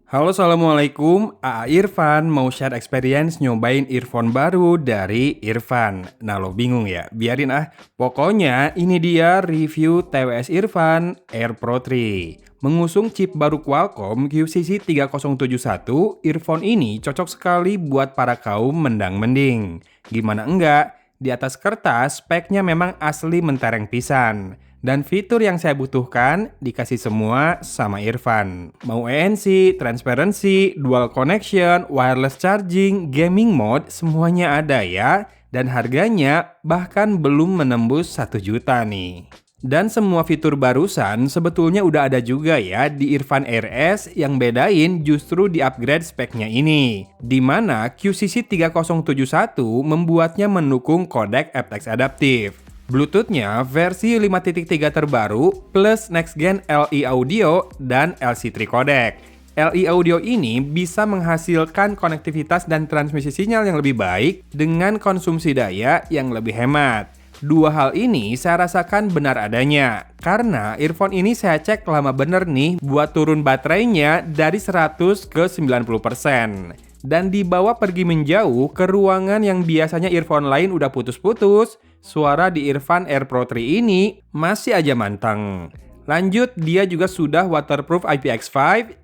Halo, assalamualaikum. Irfan mau share experience nyobain earphone baru dari Irfan. Nah, lo bingung ya? Biarin ah. Pokoknya ini dia review TWS Irfan Air Pro 3. Mengusung chip baru Qualcomm QCC 3071, earphone ini cocok sekali buat para kaum mendang-mending. Gimana enggak? Di atas kertas, speknya memang asli mentereng pisan. Dan fitur yang saya butuhkan dikasih semua sama Irfan. Mau ANC, transparency, dual connection, wireless charging, gaming mode, semuanya ada ya. Dan harganya bahkan belum menembus 1 juta nih. Dan semua fitur barusan sebetulnya udah ada juga ya di Irfan RS, yang bedain justru di upgrade speknya ini. Di mana QCC 3071 membuatnya mendukung kodek aptX adaptif. Bluetooth-nya versi 5.3 terbaru plus next gen LE audio dan LC3 codec. LE audio ini bisa menghasilkan konektivitas dan transmisi sinyal yang lebih baik dengan konsumsi daya yang lebih hemat. Dua hal ini saya rasakan benar adanya, karena earphone ini saya cek lama bener nih buat turun baterainya dari 100 ke 90%. Dan dibawa pergi menjauh ke ruangan yang biasanya earphone lain udah putus-putus, suara di Irfan Air Pro 3 ini masih aja manteng. Lanjut, dia juga sudah waterproof IPX5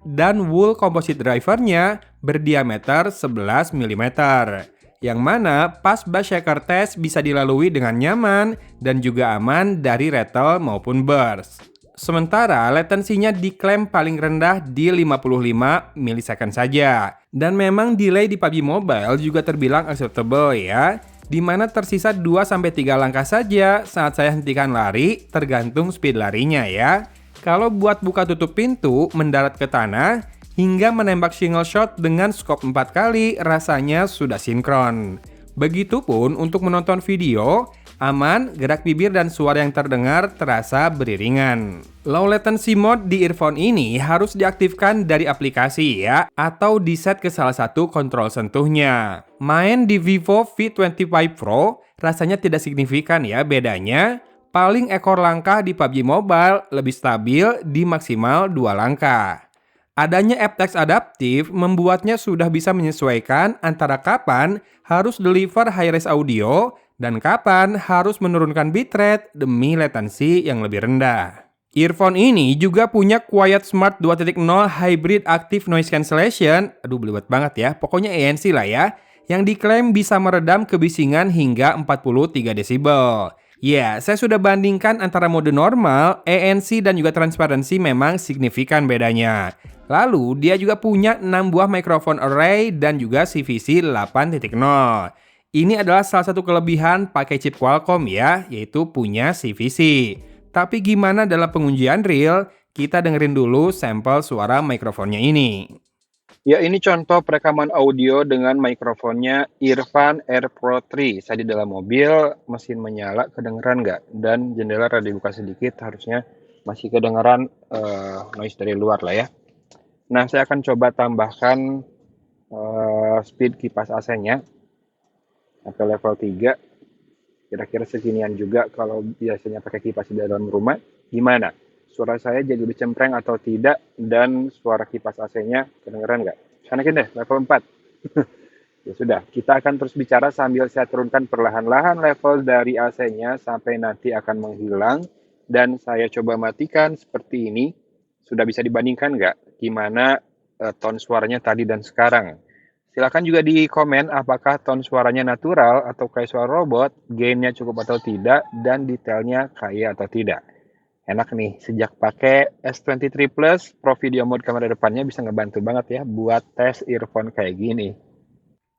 dan wool composite drivernya berdiameter 11 mm. Yang mana pas bass shaker test bisa dilalui dengan nyaman dan juga aman dari rattle maupun burst. Sementara latensinya diklaim paling rendah di 55 millisecond saja. Dan memang delay di PUBG Mobile juga terbilang acceptable ya, di mana tersisa 2-3 langkah saja saat saya hentikan lari, tergantung speed larinya ya. Kalau buat buka tutup pintu, mendarat ke tanah, hingga menembak single shot dengan scope 4 kali rasanya sudah sinkron. Begitupun untuk menonton video, aman, gerak bibir dan suara yang terdengar terasa beriringan. Low latency mode di earphone ini harus diaktifkan dari aplikasi ya, atau diset ke salah satu kontrol sentuhnya. Main di Vivo V25 Pro rasanya tidak signifikan ya bedanya. Paling ekor langkah di PUBG Mobile lebih stabil di maksimal 2 langkah. Adanya aptX adaptif membuatnya sudah bisa menyesuaikan antara kapan harus deliver high-res audio dan kapan harus menurunkan bitrate demi latensi yang lebih rendah. Earphone ini juga punya Quiet Smart 2.0 Hybrid Active Noise Cancellation, aduh belibet banget ya, pokoknya ANC lah ya, yang diklaim bisa meredam kebisingan hingga 43 desibel. Ya, saya sudah bandingkan antara mode normal, ANC dan juga transparansi memang signifikan bedanya. Lalu, dia juga punya 6 buah microphone array dan juga CVC 8.0. Ini adalah salah satu kelebihan pakai chip Qualcomm ya, yaitu punya CVC. Tapi gimana dalam pengujian real? Kita dengerin dulu sampel suara mikrofonnya ini. Ya, ini contoh perekaman audio dengan mikrofonnya Irfan Air Pro 3. Saya di dalam mobil, mesin menyala, kedengeran nggak? Dan jendela rada dibuka sedikit, harusnya masih kedengeran noise dari luar lah ya. Nah, saya akan coba tambahkan speed kipas AC-nya sampai level 3. Kira-kira seginian juga kalau biasanya pakai kipas di dalam rumah. Gimana? Suara saya jadi lebih cempreng atau tidak, dan suara kipas AC-nya kedengeran nggak? Saya naikin deh, level 4. Ya sudah, kita akan terus bicara sambil saya turunkan perlahan-lahan level dari AC-nya sampai nanti akan menghilang. Dan saya coba matikan seperti ini. Sudah bisa dibandingkan nggak? Gimana tone suaranya tadi dan sekarang? Silakan juga di komen apakah tone suaranya natural atau kayak suara robot, gainnya cukup atau tidak, dan detailnya kayak atau tidak. Enak nih, sejak pakai S23 Plus, Pro Video Mode kamera depannya bisa ngebantu banget ya buat tes earphone kayak gini.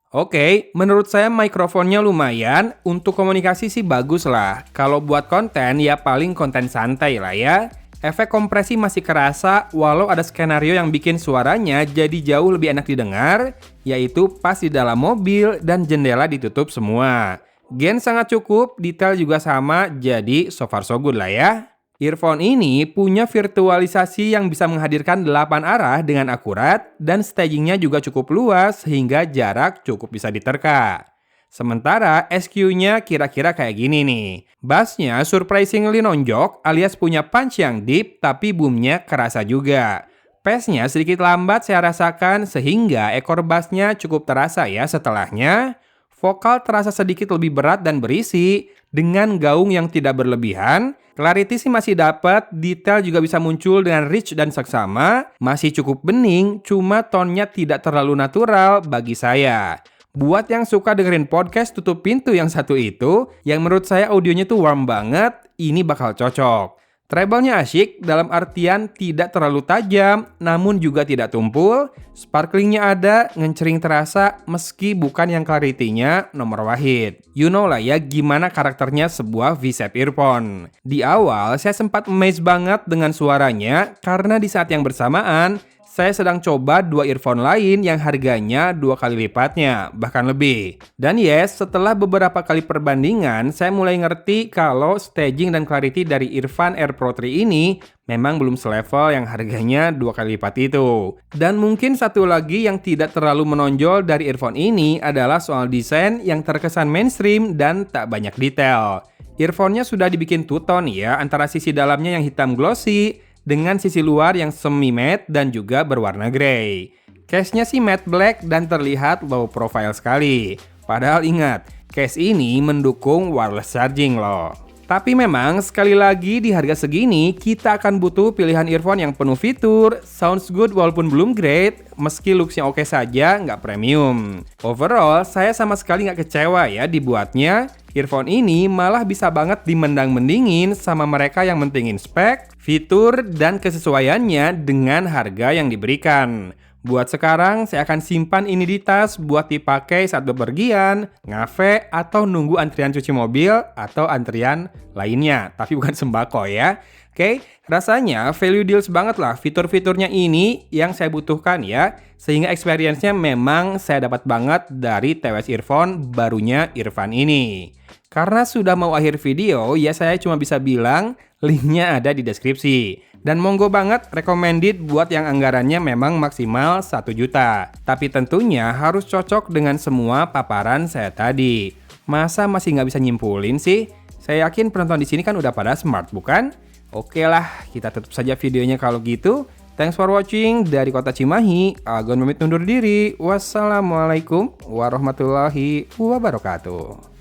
Oke, menurut saya mikrofonnya lumayan, untuk komunikasi sih bagus lah. Kalau buat konten ya paling konten santai lah ya. Efek kompresi masih kerasa walau ada skenario yang bikin suaranya jadi jauh lebih enak didengar, yaitu pas di dalam mobil dan jendela ditutup semua. Gain sangat cukup, detail juga sama, jadi so far so good lah ya. Earphone ini punya virtualisasi yang bisa menghadirkan 8 arah dengan akurat dan stagingnya juga cukup luas sehingga jarak cukup bisa diterka. Sementara SQ-nya kira-kira kayak gini nih. Bassnya surprisingly nonjok alias punya punch yang deep tapi boomnya kerasa juga. Pace-nya sedikit lambat saya rasakan sehingga ekor bass-nya cukup terasa ya setelahnya. Vokal terasa sedikit lebih berat dan berisi dengan gaung yang tidak berlebihan. Clarity sih masih dapat, detail juga bisa muncul dengan rich dan seksama. Masih cukup bening, cuma tone-nya tidak terlalu natural bagi saya. Buat yang suka dengerin podcast tutup pintu yang satu itu, yang menurut saya audionya tuh warm banget, ini bakal cocok. Treble-nya asyik dalam artian tidak terlalu tajam, namun juga tidak tumpul. Sparkling-nya ada, ngencering terasa meski bukan yang clarity-nya nomor wahid. You know lah ya gimana karakternya sebuah V-shape earphone. Di awal saya sempat amazed banget dengan suaranya karena di saat yang bersamaan saya sedang coba 2 earphone lain yang harganya 2 kali lipatnya, bahkan lebih. Dan yes, setelah beberapa kali perbandingan, saya mulai ngerti kalau staging dan clarity dari Earphone Air Pro 3 ini memang belum selevel yang harganya 2 kali lipat itu. Dan mungkin satu lagi yang tidak terlalu menonjol dari earphone ini adalah soal desain yang terkesan mainstream dan tak banyak detail. Earphone-nya sudah dibikin two-tone ya, antara sisi dalamnya yang hitam glossy, dengan sisi luar yang semi matte dan juga berwarna grey. Case-nya sih matte black dan terlihat low profile sekali. Padahal ingat, case ini mendukung wireless charging loh. Tapi memang sekali lagi di harga segini kita akan butuh pilihan earphone yang penuh fitur, sounds good walaupun belum great, meski looks-nya oke saja nggak premium. Overall, saya sama sekali nggak kecewa ya dibuatnya. Earphone ini malah bisa banget dimendang-mendingin sama mereka yang mentingin spek, fitur, dan kesesuaiannya dengan harga yang diberikan. Buat sekarang, saya akan simpan ini di tas buat dipakai saat bepergian, ngafe, atau nunggu antrian cuci mobil, atau antrian lainnya. Tapi bukan sembako ya. Oke, rasanya value deals banget lah fitur-fiturnya ini yang saya butuhkan ya. Sehingga experience-nya memang saya dapat banget dari TWS Earphone barunya Earphone ini. Karena sudah mau akhir video, ya saya cuma bisa bilang linknya ada di deskripsi. Dan monggo banget recommended buat yang anggarannya memang maksimal 1 juta. Tapi tentunya harus cocok dengan semua paparan saya tadi. Masa masih nggak bisa nyimpulin sih? Saya yakin penonton di sini kan udah pada smart, bukan? Oke lah, kita tutup saja videonya kalau gitu. Thanks for watching dari Kota Cimahi. Agon pamit undur diri. Wassalamualaikum warahmatullahi wabarakatuh.